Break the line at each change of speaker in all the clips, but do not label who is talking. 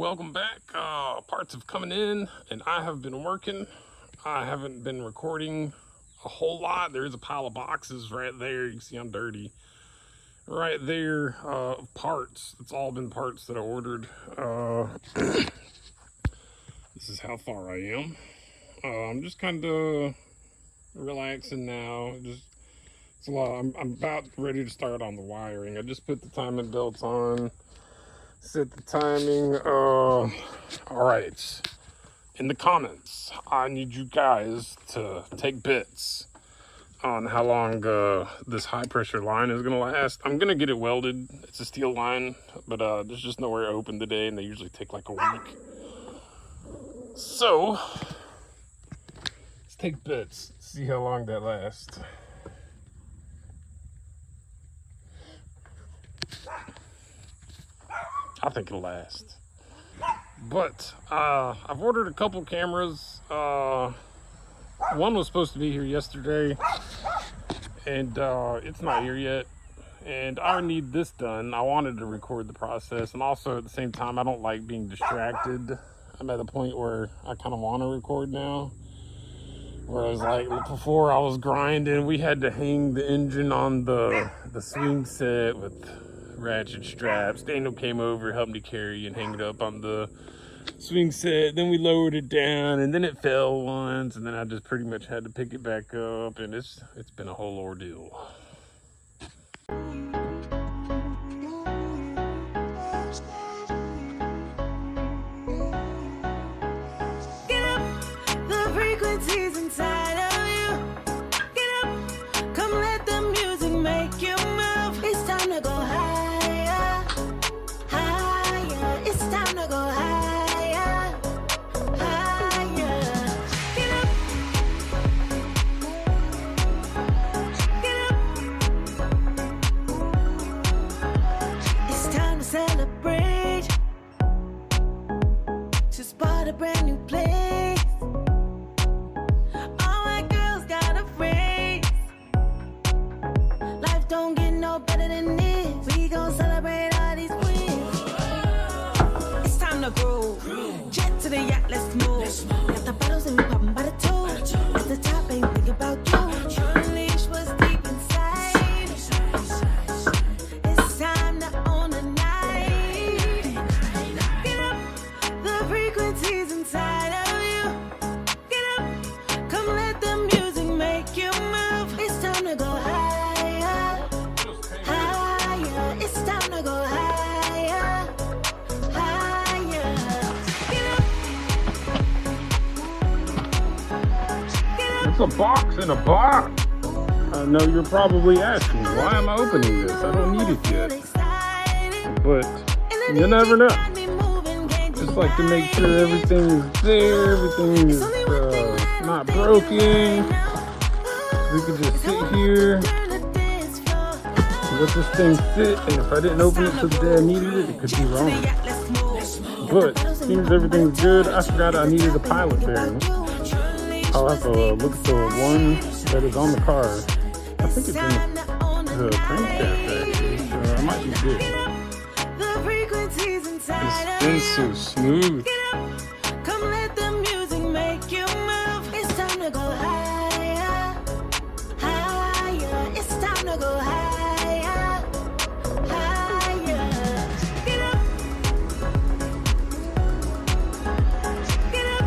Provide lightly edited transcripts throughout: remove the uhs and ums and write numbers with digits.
welcome back. Parts have coming in and I have been working. I haven't been recording a whole lot. There's a pile of boxes right there. You can see I'm dirty. Right there, parts. It's all been parts that I ordered. This is how far I am. I'm just kind of relaxing now. It's a lot. I'm about ready to start on the wiring. I just put the timing belts on. Set the timing. All right. In the comments, I need you guys to take bets on how long this high pressure line is gonna last. I'm gonna get it welded. It's a steel line, but there's just nowhere open today, and they usually take like a week. So let's take bets. See how long that lasts. I think it'll last. But I've ordered a couple cameras. One was supposed to be here yesterday, and it's not here yet. And I need this done. I wanted to record the process, and also at the same time, I don't like being distracted. I'm at a point where I kind of want to record now. Whereas like before I was grinding, we had to hang the engine on the swing set with ratchet straps. Daniel came over, helped me carry and hang it up on the swing set. Then we lowered it down, and then it fell once, and then I just pretty much had to pick it back up, and it's been a whole ordeal.
Get up, the frequencies inside of you. Get up, come let the music make you move. It's time to go higher, higher. It's time to go higher, higher. Get up, get up. It's time to celebrate, to spot a brand new place. All my girls got a phrase. Life don't get no better than this. We gon' celebrate all these wins. It's time to groove. Jet to the yacht, let's move. Got the bottles and we poppin' by the two. At the top, ain't think about you. Unleash what's deep inside. It's time to own the night. Get up, the frequencies inside of you. Get up, come let the music make you move. It's time to go higher, higher. It's time to go higher, higher. Get up, get up.
It's a box in a box. I know you're probably asking, why am I opening this? I don't need it yet. But you never know. Just like to make sure everything is there, everything is not broken. We could just sit here, let this thing sit, and if I didn't open it till the day I needed it, it could be wrong. But seems everything's good. I forgot I needed a pilot bearing. I'll have to look at the one that is on the car. I think it's in the crankshaft actually, so I might be good. It's been so smooth.
Come let the music make you move. It's time to go higher, higher. It's time to go higher, higher. Get up, get up, get up,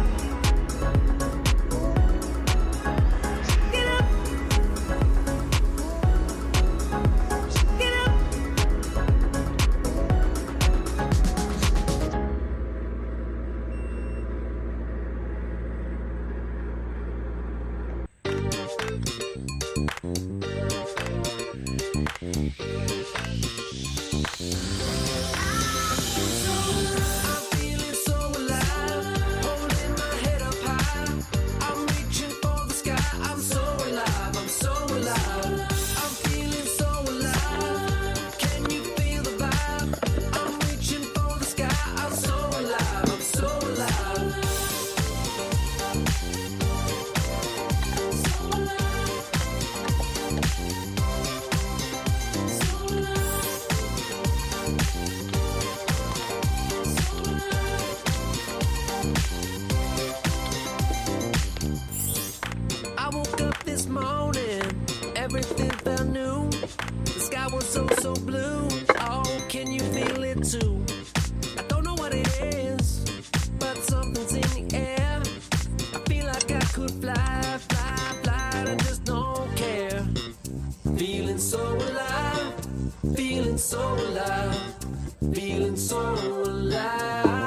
get up. it too. I don't know what it is, but something's in the air. I feel like I could fly, fly, fly, and I just don't care. Feeling so alive, feeling so alive, feeling so alive.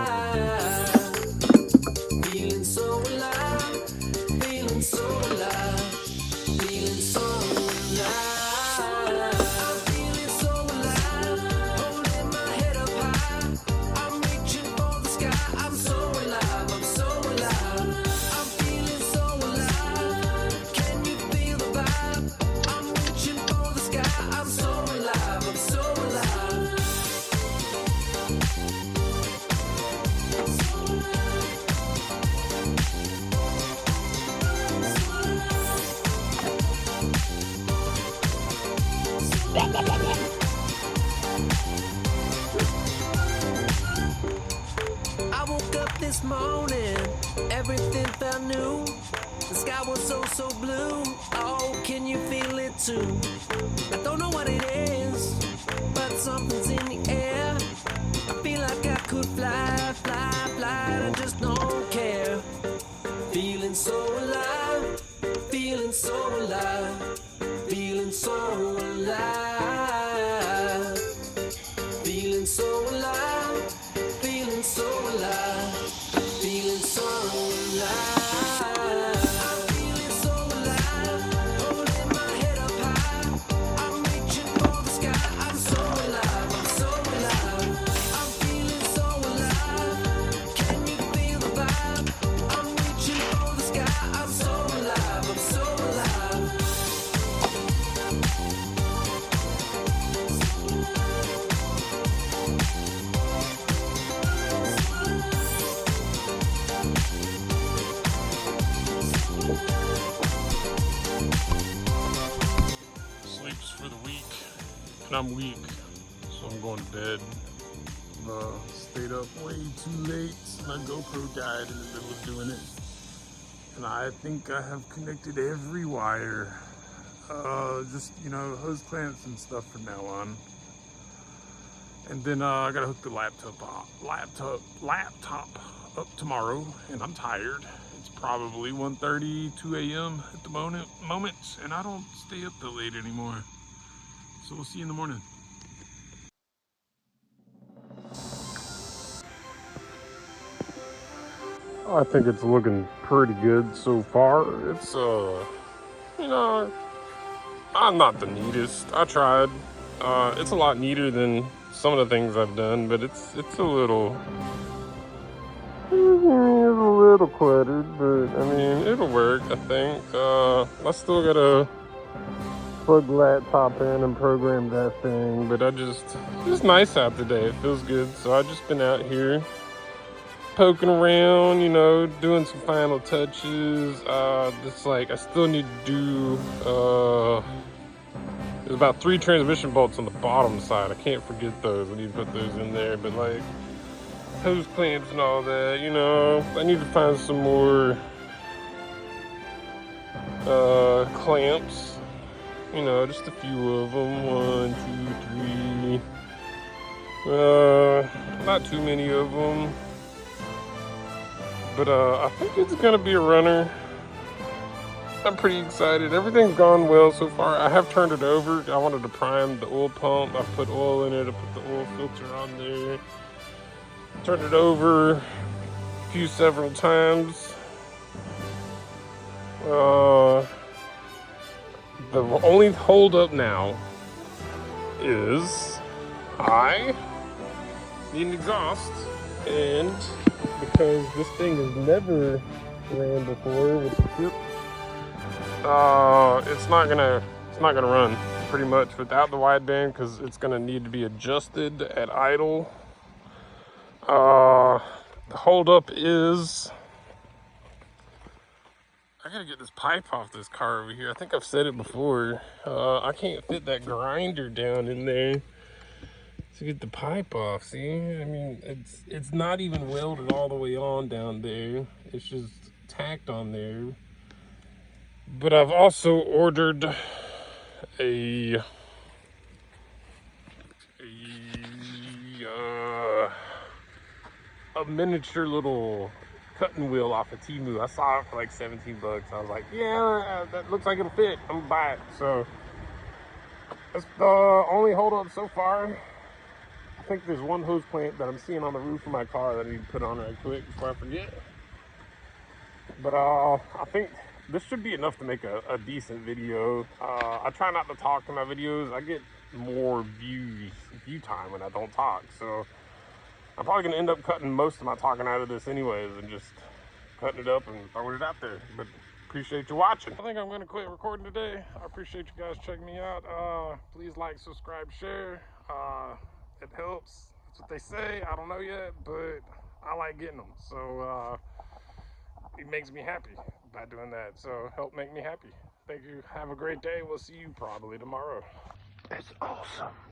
Feeling so alive, feeling so alive, feeling so alive. I'm feeling so alive, holding my head up high. I'm reaching for the sky. I'm so alive, I'm so alive. I'm feeling so alive. Can you feel the vibe? I'm reaching for the sky. I'm so alive, I'm so alive. I woke up this morning, everything felt new. The sky was so blue. Oh, can you feel it too? I don't know what it is, but something's in the air. I feel like I could fly, fly, fly, and I just don't care. Feeling so alive, feeling so alive, feeling so alive. Feeling so alive, feeling so alive, feeling so alive. I'm feeling so alive, holding my head up high. I'm reaching for the sky. I'm so alive, I'm so alive. I'm feeling so alive. Can you feel the vibe? I'm reaching for the sky. I'm so alive, I'm so alive.
Sleeps for the week, and I'm weak, so I'm going to bed. Stayed up way too late. My GoPro died in the middle of doing it, and I think I have connected every wire. Just, you know, hose clamps and stuff from now on. And then I gotta hook the laptop up tomorrow, and I'm tired. It's probably 1:30, 2 a.m. at the moment, and I don't stay up that late anymore. So we'll see you in the morning. I think it's looking pretty good so far. It's you know, I'm not the neatest. I tried. It's a lot neater than some of the things I've done, but it's a little cluttered, but I mean, it'll work, I think. I still gotta plug the laptop in and program that thing, but it's just nice out today. It feels good. So I've just been out here poking around, you know, doing some final touches. Just like, I still need to do, there's about 3 transmission bolts on the bottom side. I can't forget those. I need to put those in there, but like, hose clamps and all that, you know. I need to find some more clamps, you know, just a few of them. 1, 2, 3. Not too many of them, but I think it's gonna be a runner. I'm pretty excited. Everything's gone well so far. I have turned it over. I wanted to prime the oil pump. I put oil in it. I put the oil filter on there. Turned it over several times. The only hold up now is I need an exhaust, and because this thing has never ran before with the tip, it's not gonna run pretty much without the wideband, because it's gonna need to be adjusted at idle. The holdup is I gotta get this pipe off this car over here. I think I've said it before. I can't fit that grinder down in there to get the pipe off. See, I mean, it's not even welded all the way on down there. It's just tacked on there. But I've also ordered a a miniature little cutting wheel off of Temu. I saw it for like 17 bucks. I was like, yeah, that looks like it'll fit. I'm gonna buy it. So that's the only holdup so far. I think there's one hose clamp that I'm seeing on the roof of my car that I need to put on right quick before I forget. But I think this should be enough to make a decent video. I try not to talk in my videos. I get more view time when I don't talk. So I'm probably gonna end up cutting most of my talking out of this anyways and just cutting it up and throwing it out there. But appreciate you watching. I think I'm gonna quit recording today. I appreciate you guys checking me out. Please like, subscribe, share. It helps. That's what they say. I don't know yet, but I like getting them. So it makes me happy by doing that. So help make me happy. Thank you. Have a great day. We'll see you probably tomorrow. It's awesome.